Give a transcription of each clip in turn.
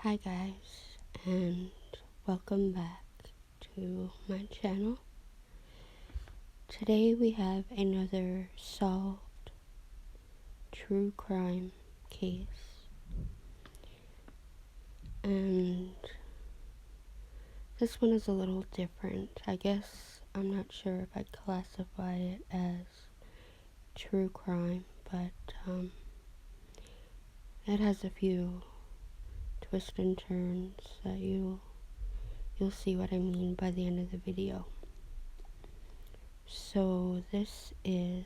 Hi guys, and welcome back to my channel. Today we have another solved true crime case, and this one is a little different. I guess I'm not sure if I'd classify it as true crime, but it has a few twists and turns that you'll see what I mean by the end of the video. So this is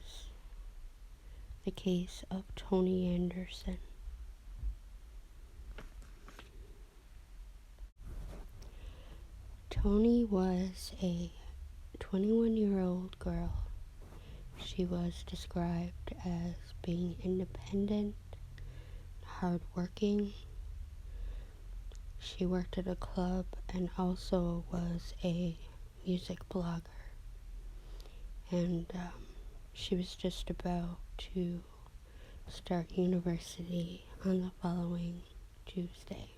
the case of Toni Anderson. Toni was a 21-year-old girl. She was described as being independent, hardworking. She worked at a club and also was a music blogger. And she was just about to start university on the following Tuesday.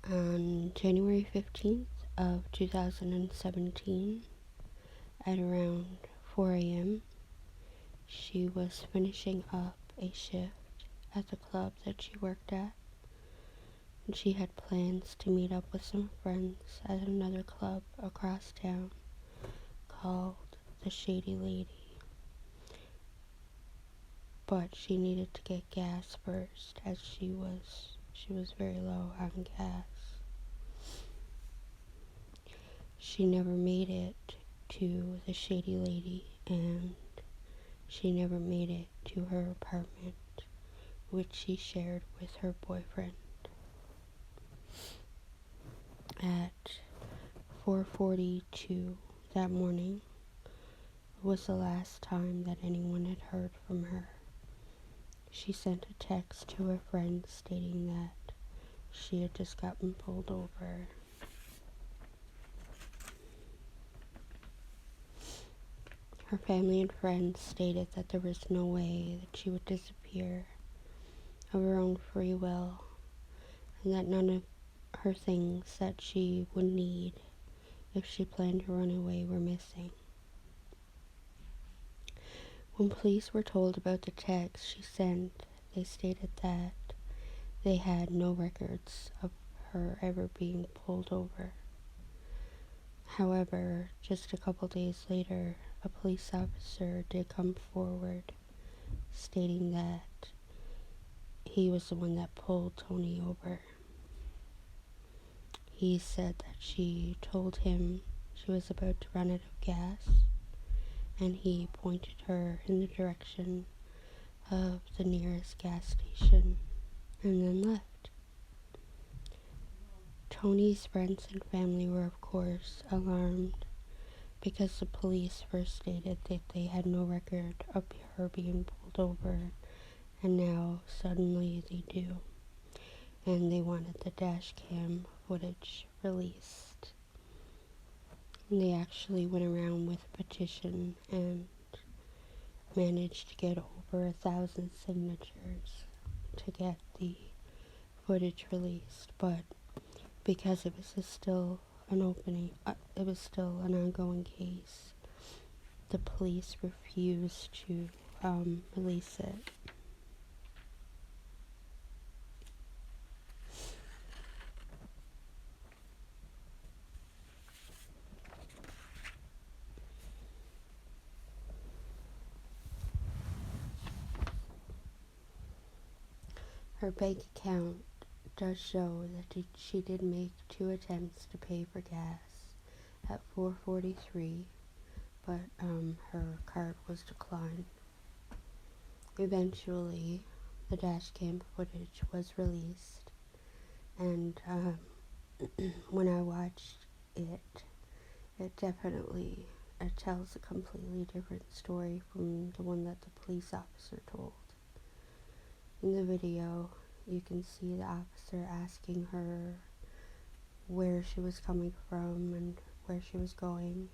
On January 15th of 2017, at around 4 a.m., she was finishing up a shift at the club that she worked at, and she had plans to meet up with some friends at another club across town called the Shady Lady. But she needed to get gas first, as she was very low on gas. She never made it to the Shady Lady, and she never made it to her apartment, which she shared with her boyfriend. At 4:42 that morning was the last time that anyone had heard from her. She sent a text to her friend stating that she had just gotten pulled over. Her family and friends stated that there was no way that she would disappear of her own free will, and that none of her things that she would need if she planned to run away were missing. When police were told about the text she sent, they stated that they had no records of her ever being pulled over. However, just a couple days later, a police officer did come forward stating that he was the one that pulled Toni over. He said that she told him she was about to run out of gas, and he pointed her in the direction of the nearest gas station and then left. Toni's friends and family were, of course, alarmed because the police first stated that they had no record of her being pulled over, and now suddenly they do. And they wanted the Dashcam footage released. And they actually went around with a petition and managed to get over 1,000 signatures to get the footage released, but because it was still an ongoing case, the police refused to release it. Her bank account does show that she did make 2 attempts to pay for gas at 4:43, but her card was declined. Eventually, the Dashcam footage was released, and when I watched it, it tells a completely different story from the one that the police officer told. In the video, you can see the officer asking her where she was coming from and where she was going,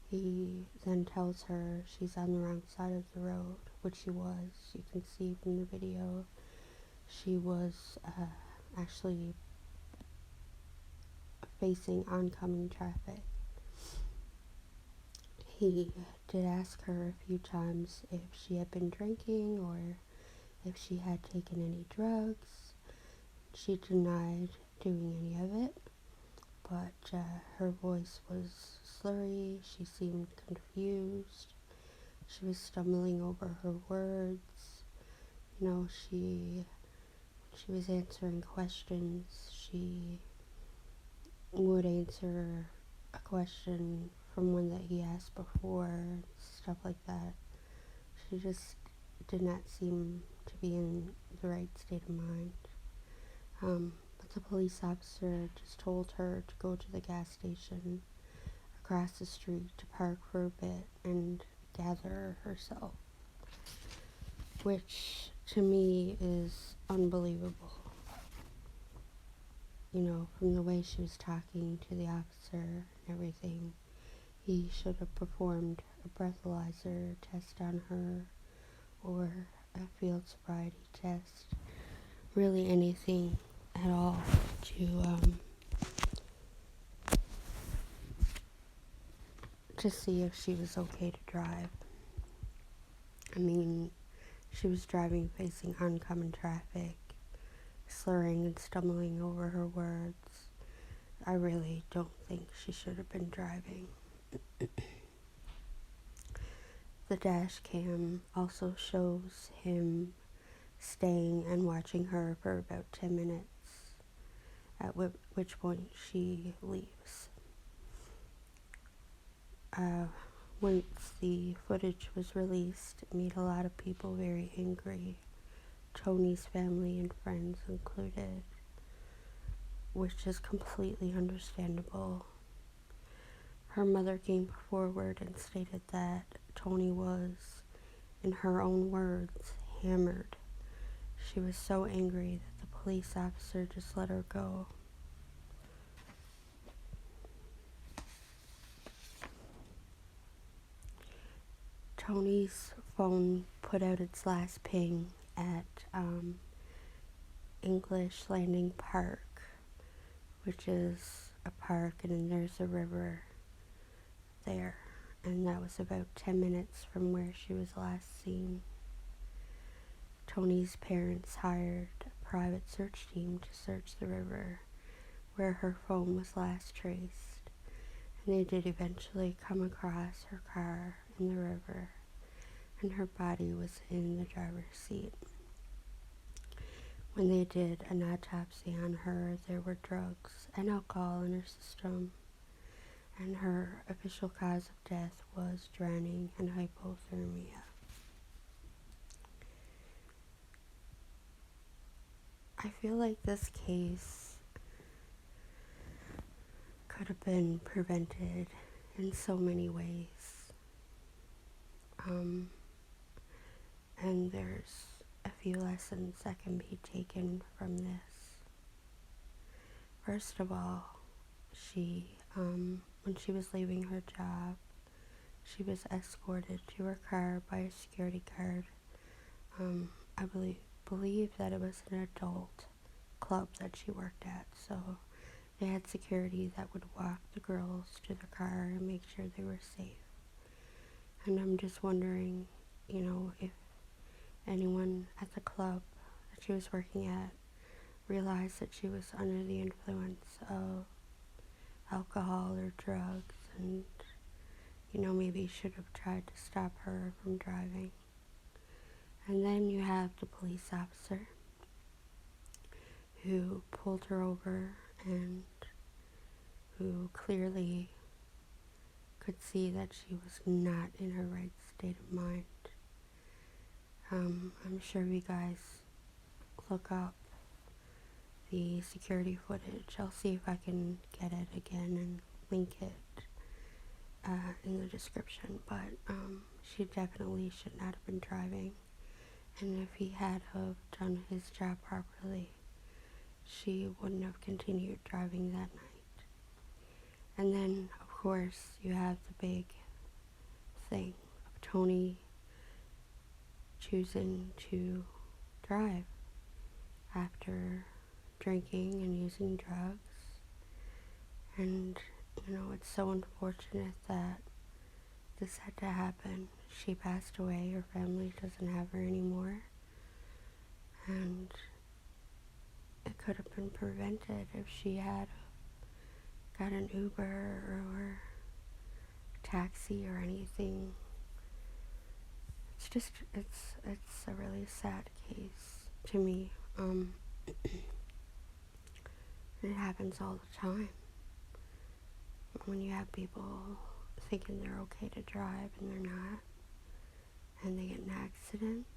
He then tells her she's on the wrong side of the road, which she was. You can see from the video she was actually facing oncoming traffic. He did ask her a few times if she had been drinking or if she had taken any drugs. She denied doing any of it, but her voice was slurry. She seemed confused. She was stumbling over her words. She was answering questions. She would answer a question from one that he asked before, stuff like that. She just did not seem to be in the right state of mind. But the police officer just told her to go to the gas station across the street to park for a bit and gather herself, which to me is unbelievable. From the way she was talking to the officer and everything, he should have performed a breathalyzer test on her or a field sobriety test, really anything at all to see if she was okay to drive. I mean, she was driving facing oncoming traffic, slurring and stumbling over her words. I really don't think she should have been driving. The dash cam also shows him staying and watching her for about 10 minutes, at which point she leaves. Once the footage was released, it made a lot of people very angry, Toni's family and friends included, which is completely understandable. Her mother came forward and stated that Toni was, in her own words, hammered. She was so angry that the police officer just let her go. Toni's phone put out its last ping at English Landing Park, which is a park, and then there's a river there, and that was about 10 minutes from where she was last seen. Toni's parents hired a private search team to search the river where her phone was last traced, and they did eventually come across her car in the river, and her body was in the driver's seat. When they did an autopsy on her, there were drugs and alcohol in her system, and her official cause of death was drowning and hypothermia. I feel like this case could have been prevented in so many ways. And there's a few lessons that can be taken from this. First of all, when she was leaving her job, she was escorted to her car by a security guard. I believe that it was an adult club that she worked at, so they had security that would walk the girls to their car and make sure they were safe. And I'm just wondering, if anyone at the club that she was working at realized that she was under the influence of alcohol or drugs, and maybe should have tried to stop her from driving. And then you have the police officer who pulled her over and who clearly could see that she was not in her right state of mind. I'm sure you guys look up the security footage. I'll see if I can get it again and link it in the description, but she definitely should not have been driving, and if he had have done his job properly, she wouldn't have continued driving that night. And then, of course, you have the big thing of Toni choosing to drive after drinking and using drugs. And, it's so unfortunate that this had to happen. She passed away, her family doesn't have her anymore. And it could have been prevented if she had got an Uber or a taxi or anything. It's a really sad case to me. It happens all the time. When you have people thinking they're okay to drive and they're not, and they get in accidents,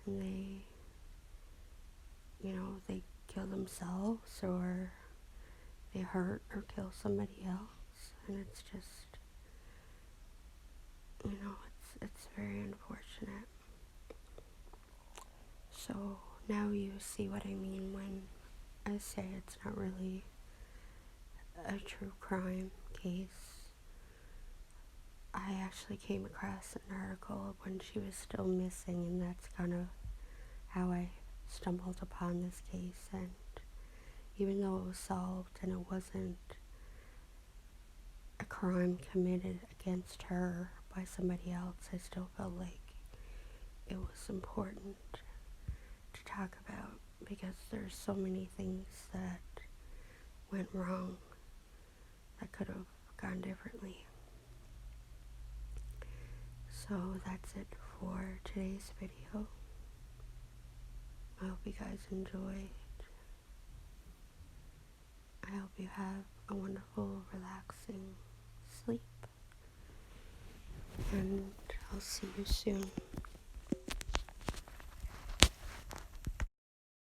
and they kill themselves, or they hurt or kill somebody else, and it's just, it's very unfortunate. So now you see what I mean when I say it's not really a true crime case. I actually came across an article of when she was still missing, and that's kind of how I stumbled upon this case. And even though it was solved and it wasn't a crime committed against her by somebody else, I still felt like it was important to talk about, because there's so many things that went wrong that could have gone differently. So that's it for today's video. I hope you guys enjoyed. I hope you have a wonderful, relaxing sleep. And I'll see you soon.